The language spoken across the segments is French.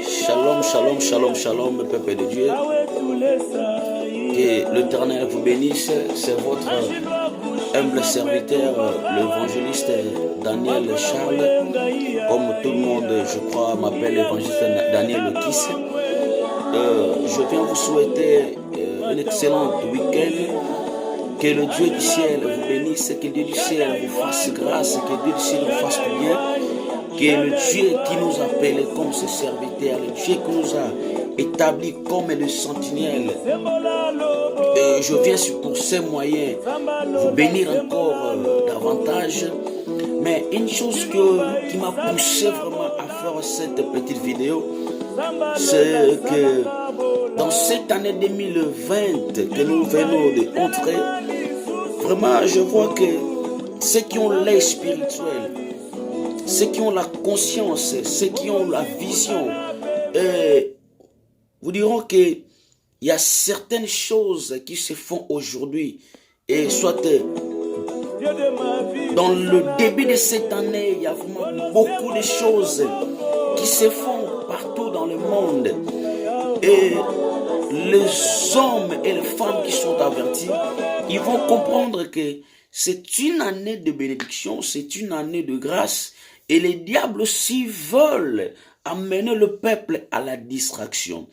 Shalom, shalom, shalom, shalom, peuple de Dieu. Que l'Éternel vous bénisse. C'est votre humble serviteur, l'évangéliste Daniel Charles. Comme tout le monde, je crois, m'appelle l'évangéliste Daniel Kiss. Je viens vous souhaiter un excellent week-end. Que le Dieu du ciel vous bénisse, que Dieu du ciel vous fasse grâce, que Dieu du ciel vous fasse du bien. Que le Dieu qui nous a appelés comme ses serviteurs, le Dieu qui nous a établis comme le sentinelle, et je viens pour ces moyens vous bénir encore davantage. Mais une chose qui m'a poussé vraiment à faire cette petite vidéo, c'est que dans cette année 2020 que nous venons d'entrer, vraiment je vois que ceux qui ont l'œil spirituel, ceux qui ont la conscience, ceux qui ont la vision, vous diront qu'il y a certaines choses qui se font aujourd'hui, et soit dans le début de cette année, il y a vraiment beaucoup de choses qui se font partout dans le monde. Et les hommes et les femmes qui sont avertis, ils vont comprendre que c'est une année de bénédiction, c'est une année de grâce. Et les diables aussi veulent amener le peuple à la distraction.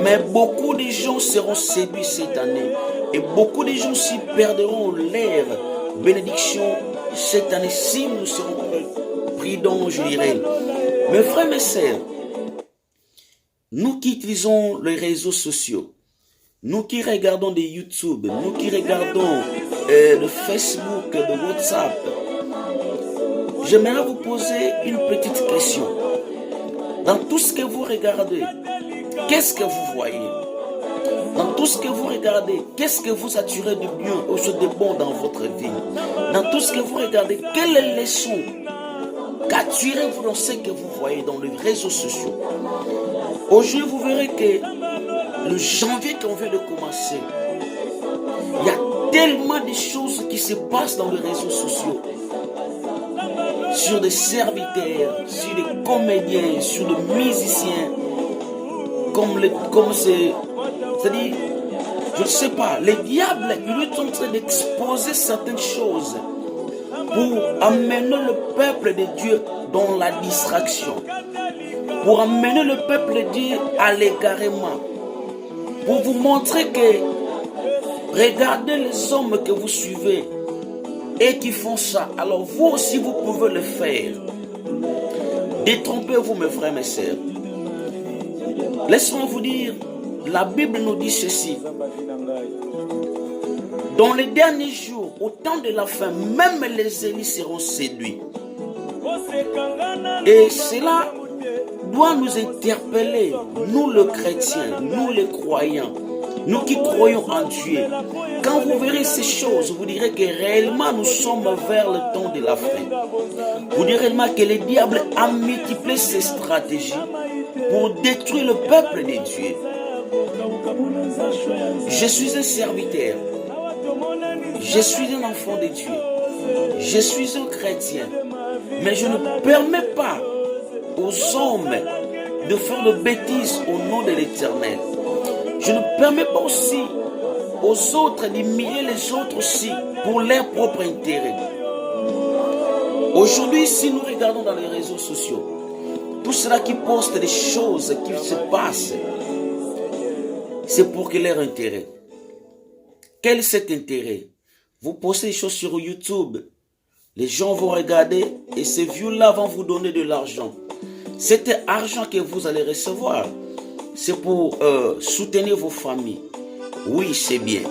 Mais beaucoup de gens seront séduits cette année. Et beaucoup de gens aussi perdront leur bénédiction cette année si nous serons prudents, je dirais. Mes frères, mes sœurs, nous qui utilisons les réseaux sociaux, nous qui regardons des YouTube, nous qui regardons le Facebook, le WhatsApp, j'aimerais vous poser une petite question. Dans tout ce que vous regardez, qu'est-ce que vous voyez? Dans tout ce que vous regardez, qu'est-ce que vous attirez de bien ou de bon dans votre vie? Dans tout ce que vous regardez, quelles leçons qu'attirez-vous dans ce que vous voyez dans les réseaux sociaux? Aujourd'hui, vous verrez que le janvier qu'on vient de commencer, il y a tellement de choses qui se passent dans les réseaux sociaux. Sur des serviteurs, sur des comédiens, sur des musiciens, comme c'est-à-dire, je ne sais pas, les diables, ils sont en train d'exposer certaines choses pour amener le peuple de Dieu dans la distraction, pour amener le peuple de Dieu à l'égarement, pour vous montrer que regardez les hommes que vous suivez et qui font ça, alors vous aussi vous pouvez le faire. Détrompez-vous mes frères, mes sœurs. Laissez-moi vous dire, la Bible nous dit ceci. Dans les derniers jours, au temps de la fin, même les élus seront séduits. Et cela doit nous interpeller, nous les chrétiens, nous les croyants, nous qui croyons en Dieu. Quand vous verrez ces choses, vous direz que réellement nous sommes vers le temps de la fin. Vous direz réellement que le diable a multiplié ses stratégies pour détruire le peuple de Dieu. Je suis un serviteur. Je suis un enfant de Dieu. Je suis un chrétien. Mais je ne permets pas aux hommes de faire de bêtises au nom de l'Éternel. Je ne permets pas aussi aux autres d'humilier les autres aussi pour leur propre intérêt. Aujourd'hui, si nous regardons dans les réseaux sociaux, tout cela qui poste des choses qui se passent, c'est pour que leur intérêt. Quel est cet intérêt? Vous postez des choses sur YouTube, les gens vont regarder et ces views-là vont vous donner de l'argent. Cet argent que vous allez recevoir, c'est pour soutenir vos familles. Oui, c'est bien.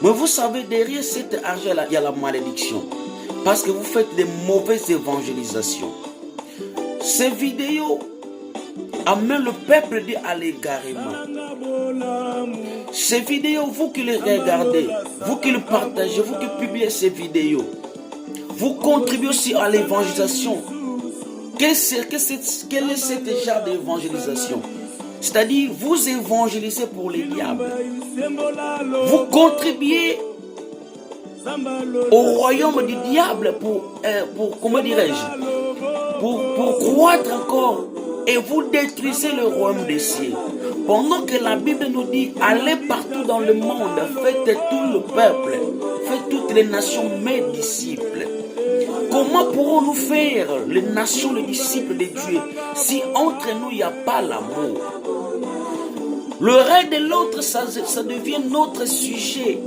Mais vous savez, derrière cet argent-là, il y a la malédiction. Parce que vous faites des mauvaises évangélisations. Ces vidéos amènent le peuple à l'égarement. Ces vidéos, vous qui les regardez, vous qui les partagez, vous qui publiez ces vidéos, vous contribuez aussi à l'évangélisation. Quel est ce genre d'évangélisation? C'est-à-dire, vous évangélisez pour les diables. Vous contribuez au royaume du diable pour comment dirais-je, pour croître encore. Et vous détruisez le royaume des cieux. Pendant que la Bible nous dit, allez partout dans le monde, faites tout le peuple, faites toutes les nations mes disciples. Comment pourrons-nous faire les nations les disciples de Dieu si entre nous il n'y a pas l'amour? Le rêve de l'autre, ça devient notre sujet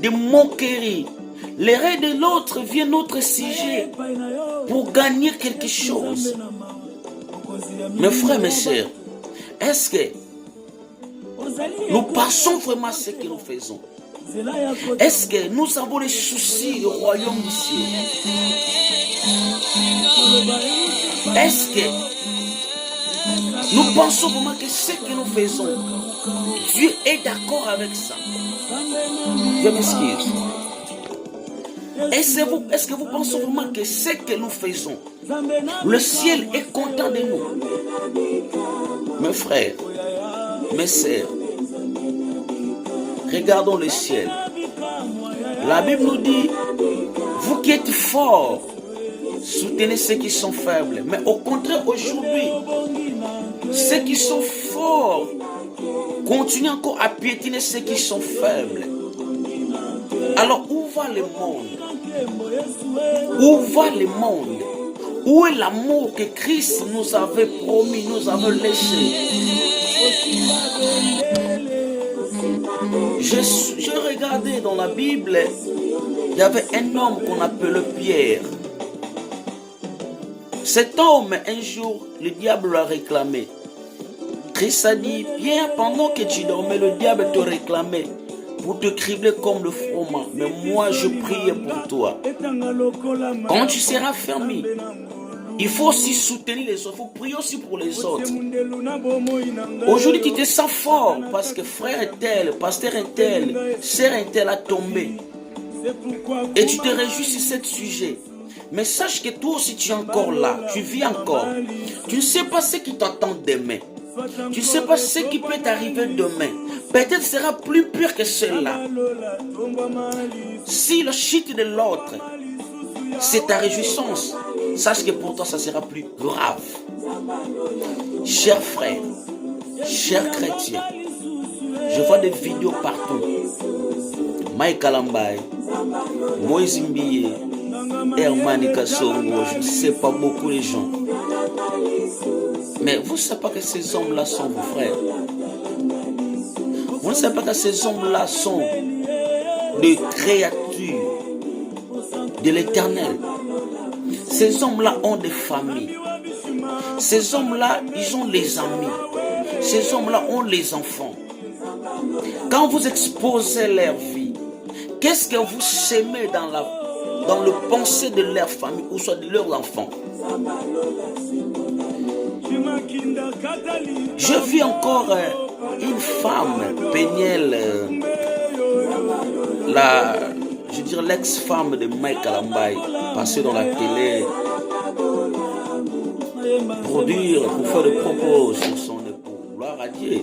de moquerie. Le rêve de l'autre vient notre sujet pour gagner quelque chose. Mes frères, mes sœurs, est-ce que nous passons vraiment ce que nous faisons? Est-ce que nous avons les soucis du royaume du ciel? Est-ce que nous pensons vraiment que ce que nous faisons, Dieu est d'accord avec ça? Je m'excuse. Est-ce que vous pensez vraiment que ce que nous faisons, le ciel est content de nous? Mes frères, mes sœurs, regardons le ciel. La Bible nous dit, vous qui êtes forts, soutenez ceux qui sont faibles. Mais au contraire, aujourd'hui, ceux qui sont forts continuent encore à piétiner ceux qui sont faibles. Alors, où va le monde? Où va le monde? Où est l'amour que Christ nous avait promis, nous avait laissé? Je regardais dans la Bible, il y avait un homme qu'on appelait Pierre. Cet homme, un jour, le diable l'a réclamé. Christ a dit, Pierre, pendant que tu dormais, le diable te réclamait pour te cribler comme le froment. Mais moi, je priais pour toi. Quand tu seras fermé, il faut aussi soutenir les autres. Il faut prier aussi pour les autres. Aujourd'hui, tu te sens fort parce que frère est tel, pasteur est tel, sœur est tel a tombé. Et tu te réjouis sur ce sujet. Mais sache que toi aussi, tu es encore là. Tu vis encore. Tu ne sais pas ce qui t'attend demain. Tu ne sais pas ce qui peut t'arriver demain. Peut-être sera plus pire que cela. Si le chute de l'autre, c'est ta réjouissance, sache que pour toi, ça sera plus grave. Chers frères, chers chrétiens, je vois des vidéos partout. Mike Kalambai, Moïse Mbiye, Hermani Kassongo, je ne sais pas beaucoup les gens. Mais vous ne savez pas que ces hommes-là sont vos frères. Vous ne savez pas que ces hommes-là sont des créatures de l'Éternel. Ces hommes-là ont des familles. Ces hommes-là, ils ont les amis. Ces hommes-là ont les enfants. Quand vous exposez leur vie, qu'est-ce que vous semez dans le pensée de leur famille ou soit de leurs enfants? Je vis encore une femme, Péniel, je dirais l'ex-femme de Mike Kalambai, passée dans la télé, produire, pour faire des propos sur son époux. Gloire à Dieu.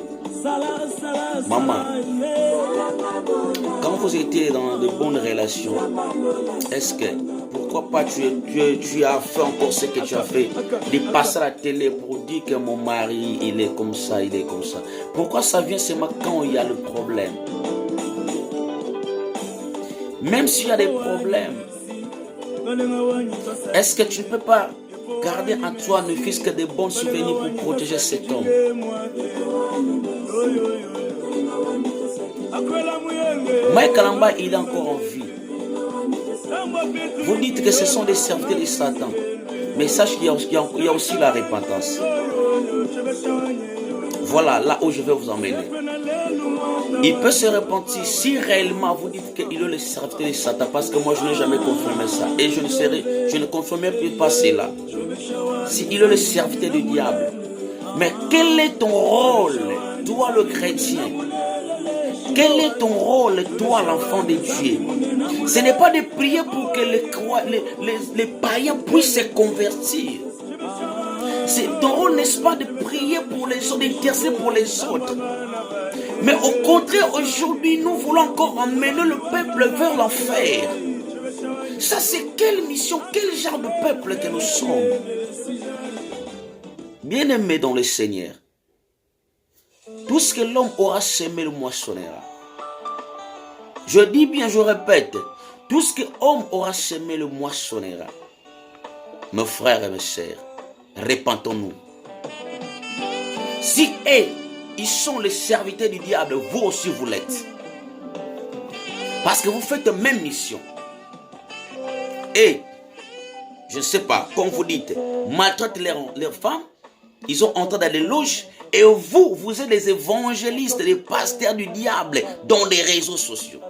Maman, quand vous étiez dans de bonnes relations, est-ce que, pourquoi pas tu as fait encore ce que tu as fait, de passer à la télé pour dire que mon mari, il est comme ça, il est comme ça? Pourquoi ça vient seulement quand il y a le problème? Même s'il y a des problèmes, est-ce que tu ne peux pas garder en toi ne fût-ce que de bons souvenirs pour protéger cet homme? Mike Kalamba, il est encore en vie. Vous dites que ce sont des serviteurs de Satan. Mais sache qu'il y a aussi la repentance. Voilà, là où je vais vous emmener. Il peut se repentir si réellement vous dites qu'il est le serviteur de Satan, parce que moi je n'ai jamais confirmé ça. Et je ne confirmerai pas cela. Si il est le serviteur du diable. Mais quel est ton rôle, toi le chrétien? Quel est ton rôle, toi l'enfant de Dieu? Ce n'est pas de prier pour que les païens puissent se convertir. C'est ton rôle, n'est-ce pas, de prier pour les autres, d'intercéder pour les autres. Mais au contraire, aujourd'hui, nous voulons encore emmener le peuple vers l'enfer. Ça, c'est quelle mission, quel genre de peuple que nous sommes? Bien-aimés dans le Seigneur, tout ce que l'homme aura semé le moissonnera. Je dis bien, je répète, tout ce que l'homme aura semé le moissonnera. Mes frères et mes sœurs, repentons-nous. Si ils sont les serviteurs du diable, vous aussi vous l'êtes. Parce que vous faites la même mission. Et, je ne sais pas, comme vous dites, maltraitent leurs femmes, ils ont entré dans les loges, et vous êtes des évangélistes, des pasteurs du diable dans les réseaux sociaux.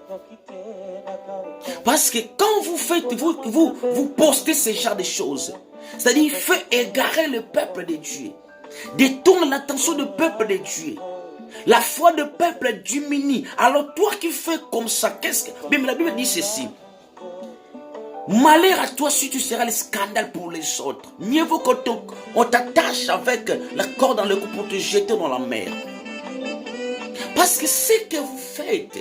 Parce que quand vous faites, vous postez ce genre de choses, c'est-à-dire fait égarer le peuple de Dieu, détourne l'attention du peuple de Dieu. La foi du peuple diminue. Alors toi qui fais comme ça, qu'est-ce que... Même la Bible dit ceci. Malheur à toi si tu seras le scandale pour les autres. Mieux vaut qu'on t'attache avec la corde dans le cou pour te jeter dans la mer. Parce que ce que vous faites,